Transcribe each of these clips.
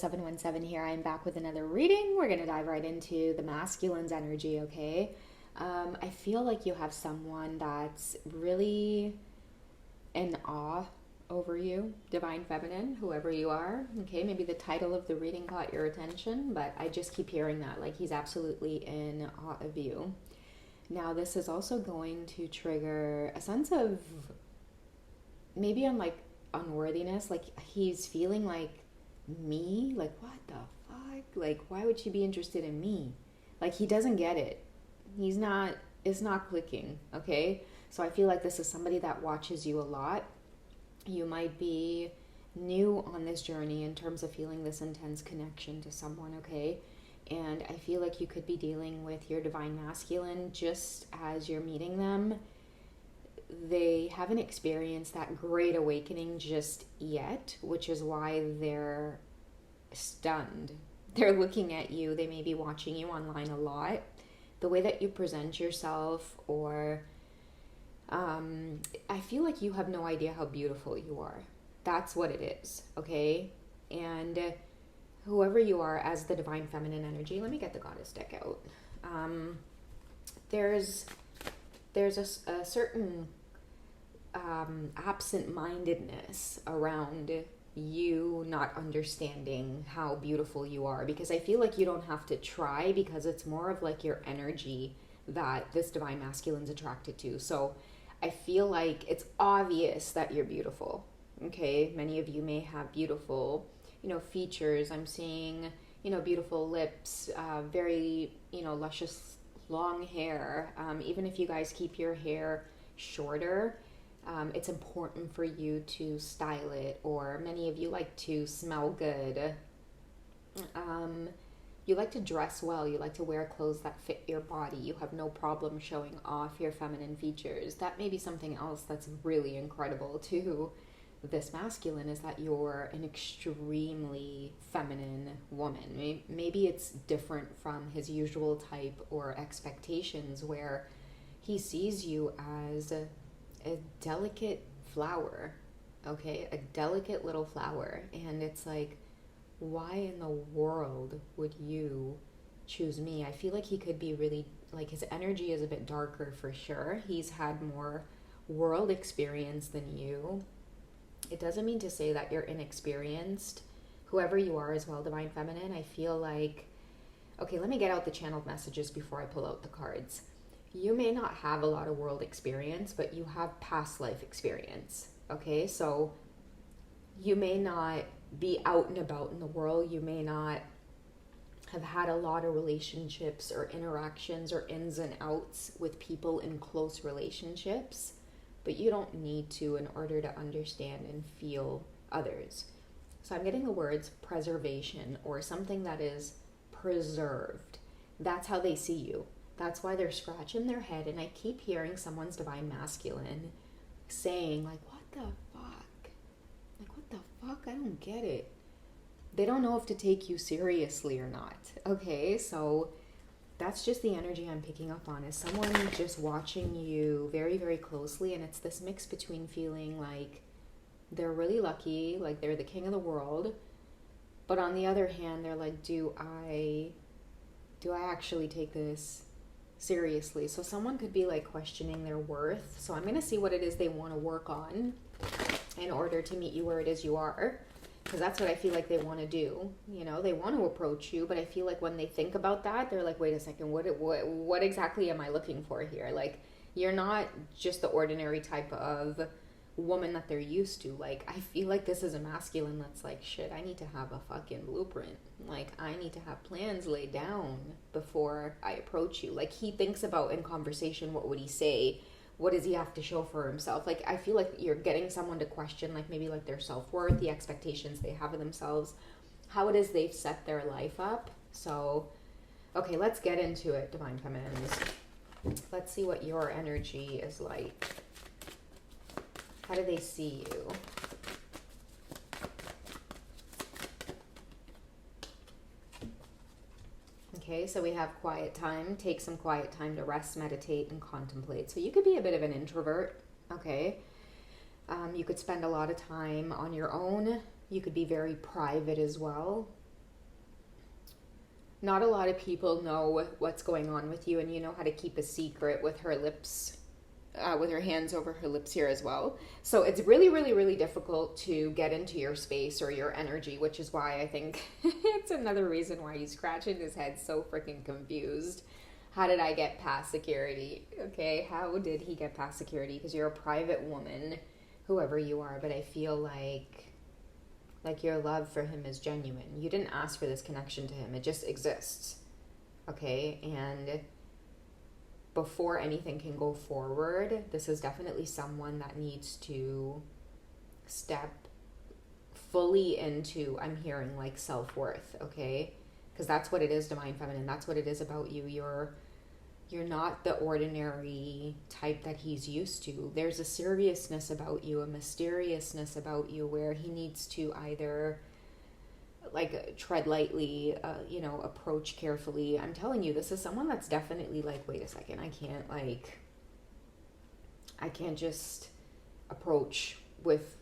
5717 here. I'm back with another reading. We're going to dive right into the masculine's energy, okay? I feel like you have someone that's really in awe over you, divine feminine, whoever you are, okay? Maybe the title of the reading caught your attention, but I just keep hearing that, like he's absolutely in awe of you. Now, this is also going to trigger a sense of maybe unworthiness, like he's feeling like me, like what the fuck, like why would she be interested in me, like he doesn't get it, it's not clicking, okay? So I feel like this is somebody that watches you a lot. You might be new on this journey in terms of feeling this intense connection to someone, okay? And I feel like you could be dealing with your divine masculine just as you're meeting them. They haven't experienced that great awakening just yet, which is why they're stunned. They're looking at you. They may be watching you online a lot. The way that you present yourself, or I feel like you have no idea how beautiful you are. That's what it is, okay? And whoever you are as the divine feminine energy, let me get the goddess deck out. There's a certain absent-mindedness around you not understanding how beautiful you are, because I feel like you don't have to try, because it's more of like your energy that this divine masculine's attracted to. So I feel like it's obvious that you're beautiful, okay? Many of you may have beautiful, features. I'm seeing, beautiful lips, very, luscious long hair. Even if you guys keep your hair shorter, it's important for you to style it, or many of you like to smell good. You like to dress well. You like to wear clothes that fit your body. You have no problem showing off your feminine features. That may be something else that's really incredible to this masculine, is that you're an extremely feminine woman. Maybe it's different from his usual type or expectations, where he sees you as a delicate flower, okay? A delicate little flower. And it's like, why in the world would you choose me? I feel like he could be really, like, his energy is a bit darker for sure. He's had more world experience than you. It doesn't mean to say that you're inexperienced. Whoever you are as well, divine feminine, I feel like, okay, let me get out the channeled messages before I pull out the cards. You may not have a lot of world experience, but you have past life experience, okay? So you may not be out and about in the world. You may not have had a lot of relationships or interactions or ins and outs with people in close relationships, but you don't need to in order to understand and feel others. So I'm getting the words preservation, or something that is preserved. That's how they see you. That's why they're scratching their head, and I keep hearing someone's divine masculine saying, like, what the fuck? Like, what the fuck? I don't get it. They don't know if to take you seriously or not, okay? So that's just the energy I'm picking up on, is someone just watching you very, very closely, and it's this mix between feeling like they're really lucky, like they're the king of the world, but on the other hand, they're like, do I actually take this seriously? So someone could be like questioning their worth. So I'm going to see what it is they want to work on in order to meet you where it is you are, because that's what I feel like they want to do. They want to approach you, but I feel like when they think about that, they're like, wait a second, what exactly am I looking for here? Like, you're not just the ordinary type of woman that they're used to. Like, I feel like this is a masculine that's like, shit, I need to have a fucking blueprint. Like, I need to have plans laid down before I approach you. Like, he thinks about, in conversation, what would he say? What does he have to show for himself? Like, I feel like you're getting someone to question, like, maybe like their self-worth, the expectations they have of themselves, how it is they've set their life up. So, okay, let's get into it, divine feminines. Let's see what your energy is like. How do they see you? Okay, so we have quiet time. Take some quiet time to rest, meditate, and contemplate. So you could be a bit of an introvert, okay? You could spend a lot of time on your own. You could be very private as well. Not a lot of people know what's going on with you, and you know how to keep a secret with her lips, with her hands over her lips here as well. So it's really, really, really difficult to get into your space or your energy, which is why I think it's another reason why he's scratching his head so freaking confused. How did I get past security? Okay, how did he get past security? Because you're a private woman, whoever you are, but I feel like your love for him is genuine. You didn't ask for this connection to him. It just exists. Okay? And before anything can go forward, this is definitely someone that needs to step fully into, I'm hearing, like, self-worth, okay? Because that's what it is, Divine Feminine. That's what it is about you. You're not the ordinary type that he's used to. There's a seriousness about you, a mysteriousness about you, where he needs to either like tread lightly, approach carefully. I'm telling you, this is someone that's definitely like, wait a second, I can't just approach with,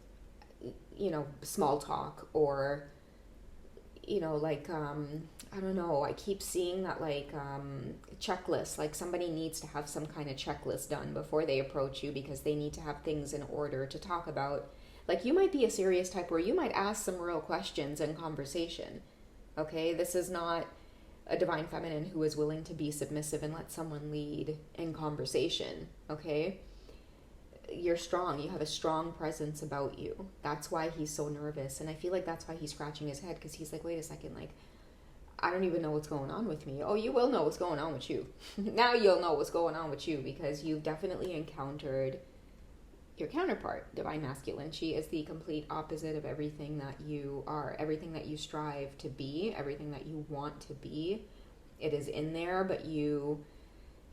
small talk or, I don't know, I keep seeing that checklist, like somebody needs to have some kind of checklist done before they approach you because they need to have things in order to talk about. Like, you might be a serious type where you might ask some real questions in conversation, okay? This is not a Divine Feminine who is willing to be submissive and let someone lead in conversation, okay? You're strong. You have a strong presence about you. That's why he's so nervous. And I feel like that's why he's scratching his head, because he's like, wait a second, I don't even know what's going on with me. Oh, you will know what's going on with you. Now you'll know what's going on with you, because you've definitely encountered your counterpart, Divine Masculine. She is the complete opposite of everything that you are, everything that you strive to be, everything that you want to be. It is in there, but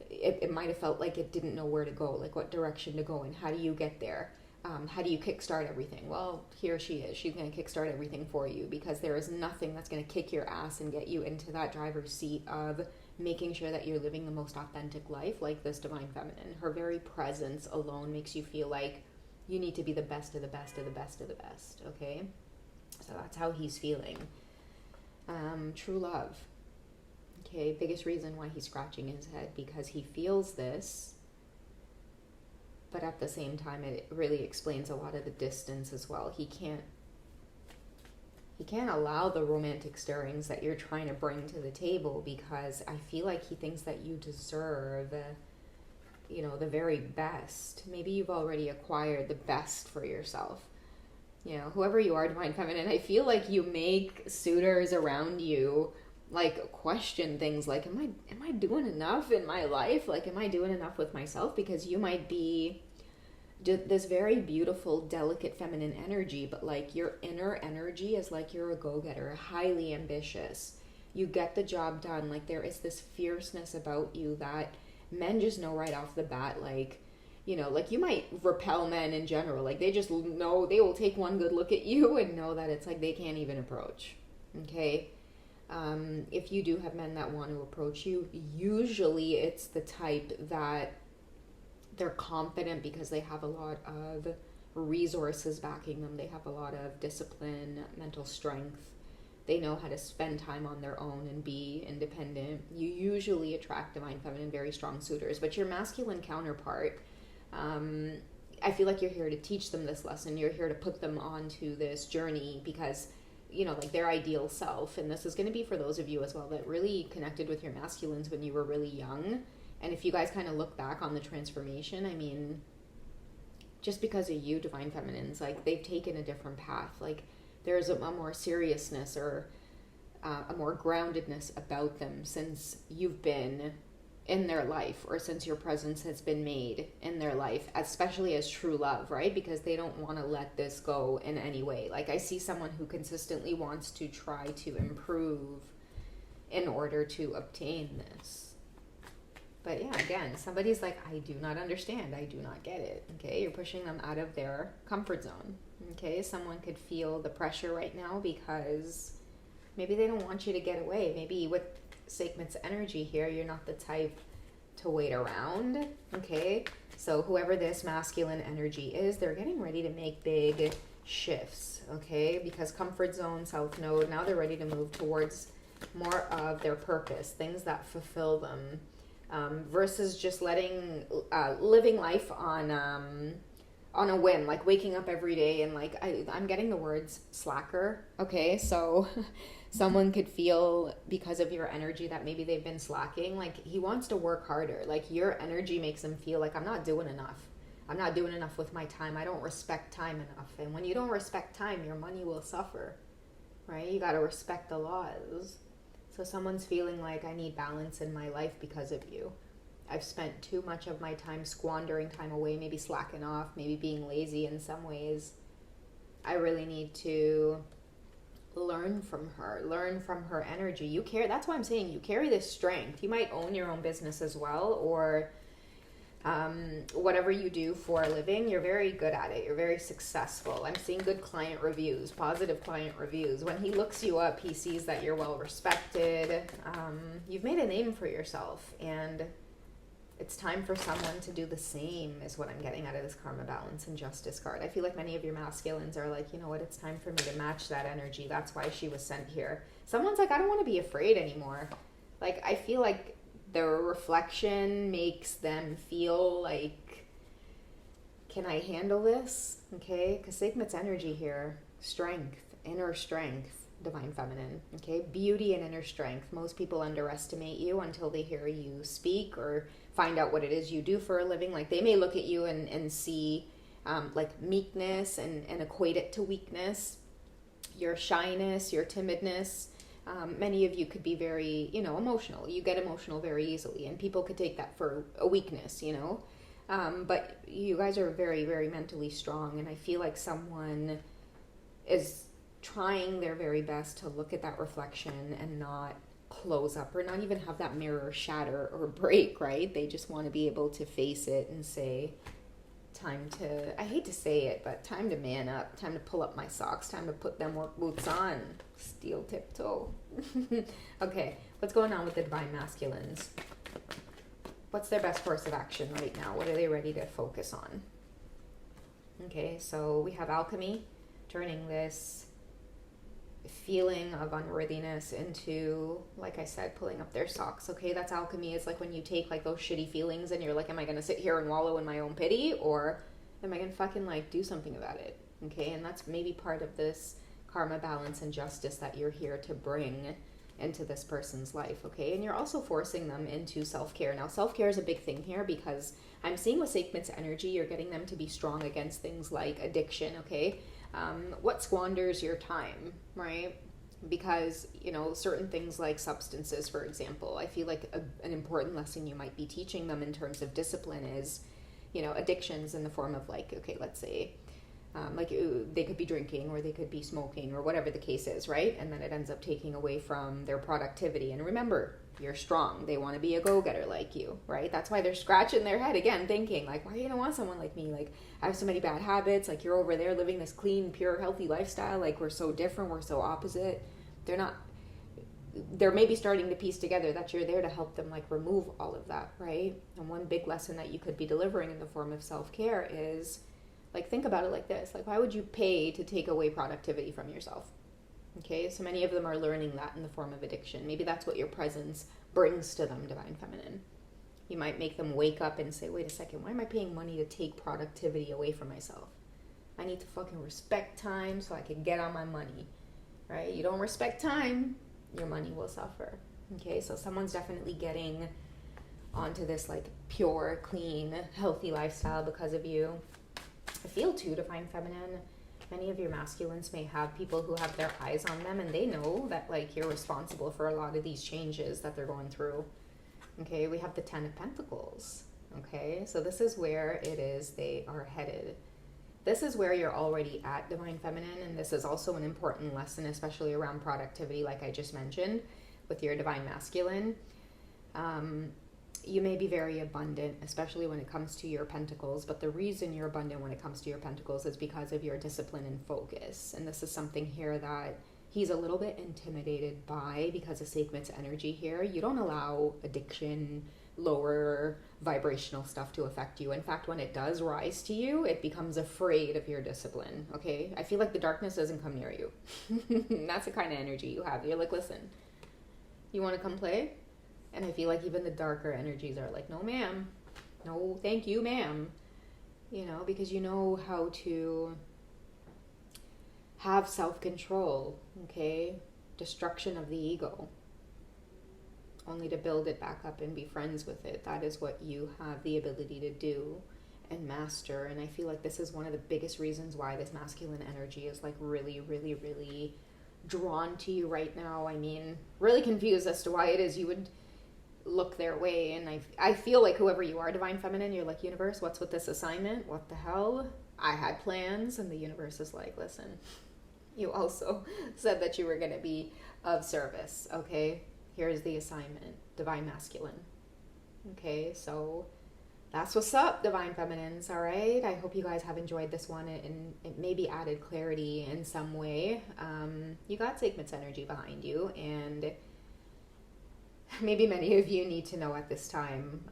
it might have felt like it didn't know where to go, like what direction to go in. How do you get there? How do you kickstart everything? Well, here she is. She's going to kickstart everything for you, because there is nothing that's going to kick your ass and get you into that driver's seat of making sure that you're living the most authentic life like this Divine Feminine. Her very presence alone makes you feel like you need to be the best of the best of the best of the best, okay? So that's how he's feeling. True love. Okay, biggest reason why he's scratching his head, because he feels this, but at the same time it really explains a lot of the distance as well. He can't allow the romantic stirrings that you're trying to bring to the table, because I feel like he thinks that you deserve the very best. Maybe you've already acquired the best for yourself. Whoever you are, Divine Feminine, I feel like you make suitors around you question things like, am I doing enough in my life? Am I doing enough with myself? Because you might be this very beautiful, delicate feminine energy, but your inner energy is you're a go-getter, highly ambitious. You get the job done. There is this fierceness about you that men just know right off the bat. You might repel men in general. They just know, they will take one good look at you and know that it's they can't even approach. Okay? If you do have men that want to approach you, usually it's the type that they're confident because they have a lot of resources backing them. They have a lot of discipline, mental strength. They know how to spend time on their own and be independent. You usually attract Divine Feminine, very strong suitors. But your masculine counterpart, I feel like you're here to teach them this lesson. You're here to put them onto this journey because their ideal self. And this is going to be for those of you as well that really connected with your masculines when you were really young. And if you guys kind of look back on the transformation, I mean, just because of you, Divine Feminines, they've taken a different path. There's a more seriousness or a more groundedness about them since you've been in their life, or since your presence has been made in their life, especially as true love, right? Because they don't want to let this go in any way. I see someone who consistently wants to try to improve in order to obtain this. But yeah, again, somebody's I do not understand. I do not get it. Okay, you're pushing them out of their comfort zone. Okay, someone could feel the pressure right now because maybe they don't want you to get away. Maybe with Sekhmet's energy here, you're not the type to wait around. Okay, so whoever this masculine energy is, they're getting ready to make big shifts. Okay, because comfort zone, south node, now they're ready to move towards more of their purpose, things that fulfill them, versus just living life on a whim, like waking up every day and like I'm getting the words slacker. Okay, so someone could feel because of your energy that maybe they've been slacking. Like he wants to work harder. Like your energy makes him feel like I'm not doing enough. I'm not doing enough with my time. I don't respect time enough. And when you don't respect time, your money will suffer, right? You got to respect the laws. So someone's feeling like I need balance in my life because of you. I've spent too much of my time squandering time away, maybe slacking off, maybe being lazy in some ways. I really need to learn from her energy. You care. That's why I'm saying you carry this strength. You might own your own business as well, or whatever you do for a living, you're very good at it. You're very successful. I'm seeing good client reviews, positive client reviews. When he looks you up, he sees that you're well respected. You've made a name for yourself, and it's time for someone to do the same, is what I'm getting out of this karma, balance, and justice card. I feel like many of your masculines are like, you know what, it's time for me to match that energy. That's why she was sent here. Someone's like, I don't want to be afraid anymore. Like, I feel like their reflection makes them feel like, can I handle this? Okay, because Sekhmet's energy here, strength, inner strength, divine feminine, okay, beauty and inner strength. Most people underestimate you until they hear you speak or find out what it is you do for a living. Like they may look at you and see like meekness and equate it to weakness, your shyness, your timidness. Many of you could be very, emotional. You get emotional very easily, and people could take that for a weakness, but you guys are very, very mentally strong, and I feel like someone is trying their very best to look at that reflection and not close up or not even have that mirror shatter or break, right? They just want to be able to face it and say, time to, I hate to say it, but time to man up, time to pull up my socks, time to put them work boots on, steel tiptoe. Okay, what's going on with the divine masculines? What's their best course of action right now? What are they ready to focus on? Okay, so we have alchemy, turning this feeling of unworthiness into, like I said, pulling up their socks. Okay, that's alchemy. It's like when you take like those shitty feelings and you're like, am I gonna sit here and wallow in my own pity, or am I gonna fucking like do something about it? Okay, and that's maybe part of this karma, balance, and justice that you're here to bring into this person's life. Okay, and you're also forcing them into self-care. Now self-care is a big thing here because I'm seeing with Sekhmet's energy, you're getting them to be strong against things like addiction. Okay, what squanders your time, right? Because, certain things like substances, for example, I feel like an important lesson you might be teaching them in terms of discipline is, addictions in the form of like, okay, let's say, they could be drinking or they could be smoking or whatever the case is, right? And then it ends up taking away from their productivity. And remember, you're strong. They want to be a go-getter like you, right? That's why they're scratching their head again, thinking like, why are you gonna want someone like me? Like, I have so many bad habits. Like, you're over there living this clean, pure, healthy lifestyle. Like, we're so different. We're so opposite. They're maybe starting to piece together that you're there to help them like remove all of that, right? And one big lesson that you could be delivering in the form of self-care is, like, think about it like this. Like, why would you pay to take away productivity from yourself? Okay, so many of them are learning that in the form of addiction. Maybe that's what your presence brings to them, divine feminine. You might make them wake up and say, wait a second, why am I paying money to take productivity away from myself? I need to fucking respect time so I can get on my money, right? You don't respect time, your money will suffer. Okay, so someone's definitely getting onto this like pure, clean, healthy lifestyle because of you. I feel too, divine feminine, many of your masculines may have people who have their eyes on them and they know that like you're responsible for a lot of these changes that they're going through. Okay, we have the 10 of Pentacles. Okay, so this is where it is they are headed. This is where you're already at, divine feminine, and this is also an important lesson, especially around productivity, like I just mentioned, with your divine masculine. You may be very abundant, especially when it comes to your pentacles, but the reason you're abundant when it comes to your pentacles is because of your discipline and focus. And this is something here that he's a little bit intimidated by because of Sekhmet's energy here. You don't allow addiction, lower vibrational stuff to affect you. In fact, when it does rise to you, it becomes afraid of your discipline, okay? I feel like the darkness doesn't come near you. That's the kind of energy you have. You're like, listen, You want to come play? And I feel like even the darker energies are like, no, ma'am. No, thank you, ma'am. You know, because you know how to have self-control, okay? Destruction of the ego. Only to build it back up and be friends with it. That is what you have the ability to do and master. And I feel like this is one of the biggest reasons why this masculine energy is like really, really, really drawn to you right now. I mean, really confused as to why it is you would look their way. And I feel like whoever you are, Divine Feminine, you're like, universe, what's with this assignment? What the hell? I had plans. And the universe is like, listen, you also said that you were going to be of service, okay? Here's the assignment, Divine Masculine. Okay, so that's what's up, Divine Feminines, all right? I hope you guys have enjoyed this one and it maybe added clarity in some way. You got Sigmund's energy behind you, and maybe many of you need to know at this time.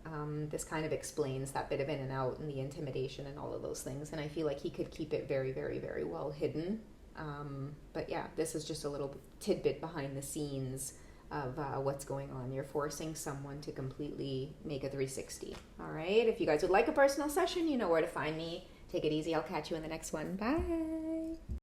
This kind of explains that bit of in and out and the intimidation and all of those things, and I feel like he could keep it very, very, very well hidden. But yeah, this is just a little tidbit behind the scenes of what's going on. You're forcing someone to completely make a 360. All right. If you guys would like a personal session, you know where to find me. Take it easy. I'll catch you in the next one. Bye.